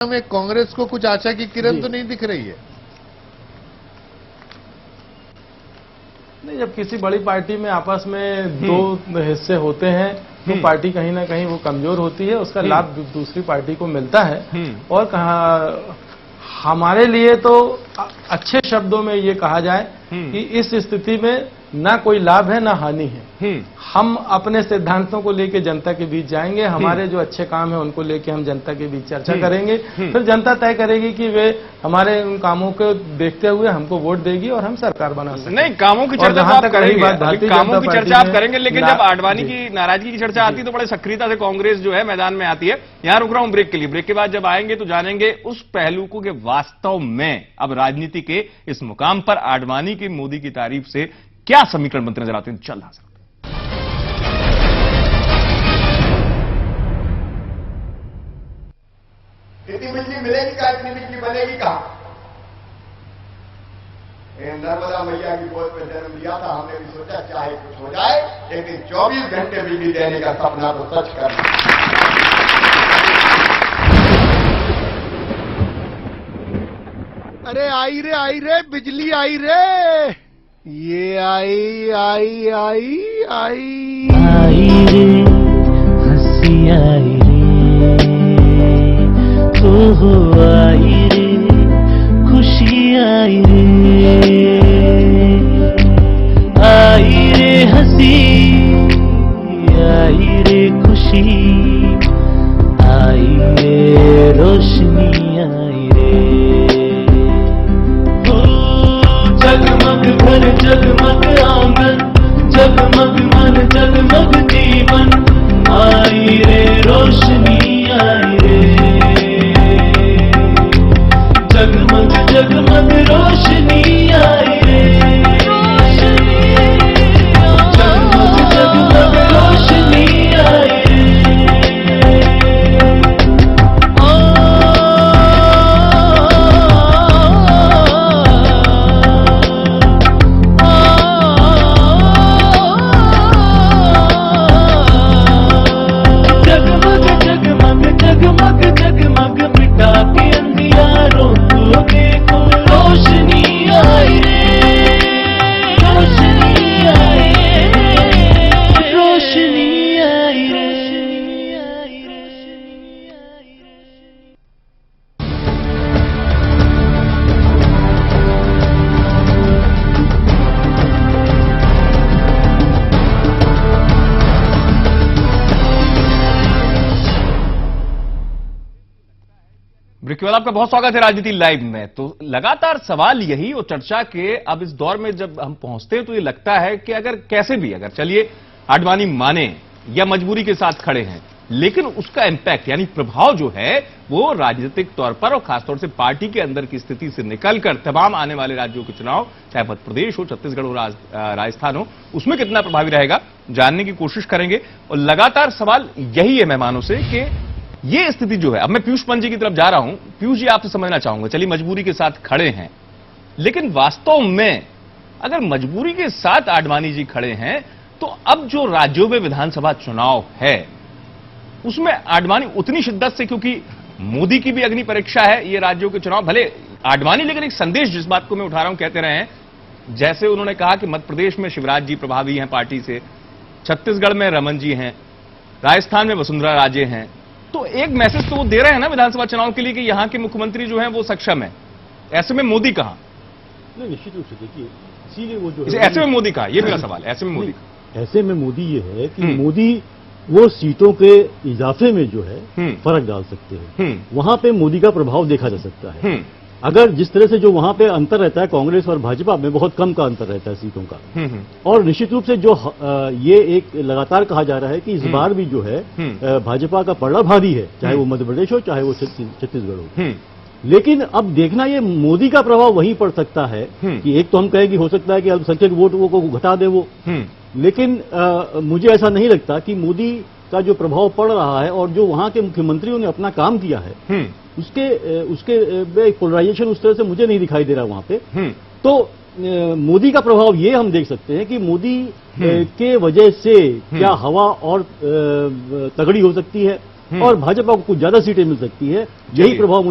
में कांग्रेस को कुछ आशा की किरण तो नहीं दिख रही है। नहीं, जब किसी बड़ी पार्टी में आपस में दो हिस्से होते हैं तो पार्टी कहीं ना कहीं वो कमजोर होती है, उसका लाभ दूसरी पार्टी को मिलता है। और कहा हमारे लिए तो अच्छे शब्दों में ये कहा जाए कि इस स्थिति में ना कोई लाभ है ना हानि है। हम अपने सिद्धांतों को लेकर जनता के बीच जाएंगे, हमारे जो अच्छे काम है उनको लेकर हम जनता के बीच चर्चा करेंगे, फिर जनता तय करेगी कि वे हमारे उन कामों को देखते हुए हमको वोट देगी और हम सरकार बना सकते। नहीं, कामों की चर्चा आप करेंगे, कामों की चर्चा आप करेंगे, लेकिन जब आडवाणी की नाराजगी की चर्चा आती है तो बड़े सक्रियता से कांग्रेस जो है मैदान में आती है। यहां रुक रहा हूं ब्रेक के लिए। ब्रेक के बाद जब आएंगे तो जानेंगे उस पहलू को कि वास्तव में अब राजनीति के इस मुकाम पर आडवाणी की मोदी की तारीफ से क्या समीकरण बनते नजर आते हैं। चल हाजिर इतनी बिजली मिलेगी क्या, इतनी बिजली बनेगी कहां? नर्मदा मैया की गोद में जन्म लिया था, हमने भी सोचा चाहे कुछ हो जाए लेकिन 24 घंटे बिजली देने का सपना तो सच करना। अरे आई रे बिजली आई रे, ये आई आई आई आई आई रे हंसी आई रे हो आई रे खुशी आई रे हंसी आई रे खुशी आई रे रोशनी आई रे जगमग घर जगमग आंगन जगमग मन जगमग जीवन आई रे रोशनी आई रे जगमग जगमग रोशनी आई रे जगमग जगमग रोशनी आई ब्रेक के बाद आपका बहुत स्वागत है राजनीति लाइव में। तो लगातार सवाल यही और चर्चा के अब इस दौर में जब हम पहुंचते हैं तो ये लगता है कि अगर कैसे भी अगर चलिए आडवाणी माने या मजबूरी के साथ खड़े हैं, लेकिन उसका इंपैक्ट यानी प्रभाव जो है वो राजनीतिक तौर पर और खासतौर से पार्टी के अंदर की स्थिति से निकलकर तमाम आने वाले राज्यों के चुनाव, चाहे मध्य प्रदेश हो, छत्तीसगढ़ हो, राजस्थान हो, उसमें कितना प्रभावी रहेगा जानने की कोशिश करेंगे। और लगातार सवाल यही है मेहमानों से कि ये स्थिति जो है, अब मैं पीयूष पंत जी की तरफ जा रहा हूं। पीयूष जी, आपसे समझना चाहूंगा, चलिए मजबूरी के साथ खड़े हैं, लेकिन वास्तव में अगर मजबूरी के साथ आडवाणी जी खड़े हैं तो अब जो राज्यों में विधानसभा चुनाव है उसमें आडवाणी उतनी शिद्दत से, क्योंकि मोदी की भी अग्नि परीक्षा है ये राज्यों के चुनाव, भले आडवाणी लेकिन एक संदेश जिस बात को मैं उठा रहा हूं कहते रहे हैं, जैसे उन्होंने कहा कि मध्य प्रदेश में शिवराज जी प्रभावी हैं पार्टी से, छत्तीसगढ़ में रमन जी हैं, राजस्थान में वसुंधरा राजे हैं, तो एक मैसेज तो वो दे रहे हैं ना विधानसभा चुनाव के लिए कि यहां के मुख्यमंत्री जो हैं वो सक्षम है। ऐसे में मोदी कहां? निश्चित रूप से देखिए, इसीलिए वो जो ऐसे में मोदी कहां, ये मेरा सवाल। ऐसे में मोदी, ऐसे में मोदी ये है कि मोदी वो सीटों के इजाफे में जो है फर्क डाल सकते हैं, वहां पे मोदी का प्रभाव देखा जा सकता है। अगर जिस तरह से जो वहां पे अंतर रहता है कांग्रेस और भाजपा में, बहुत कम का अंतर रहता है सीटों का, और निश्चित रूप से जो ये एक लगातार कहा जा रहा है कि इस बार भी जो है भाजपा का पलड़ा भारी है, चाहे वो मध्य प्रदेश हो चाहे वो छत्तीसगढ़ हो। लेकिन अब देखना ये मोदी का प्रभाव वहीं पड़ सकता है कि एक तो हम कहें कि हो सकता है कि अल्पसंख्यक वोटों को घटा दे वो, लेकिन मुझे ऐसा नहीं लगता कि मोदी का जो प्रभाव पड़ रहा है और जो वहां के मुख्यमंत्रियों ने अपना काम किया है उसके पोलराइजेशन उस तरह से मुझे नहीं दिखाई दे रहा वहां पे। तो मोदी का प्रभाव ये हम देख सकते हैं कि मोदी के वजह से क्या हवा और तगड़ी हो सकती है और भाजपा को कुछ ज्यादा सीटें मिल सकती है, यही प्रभाव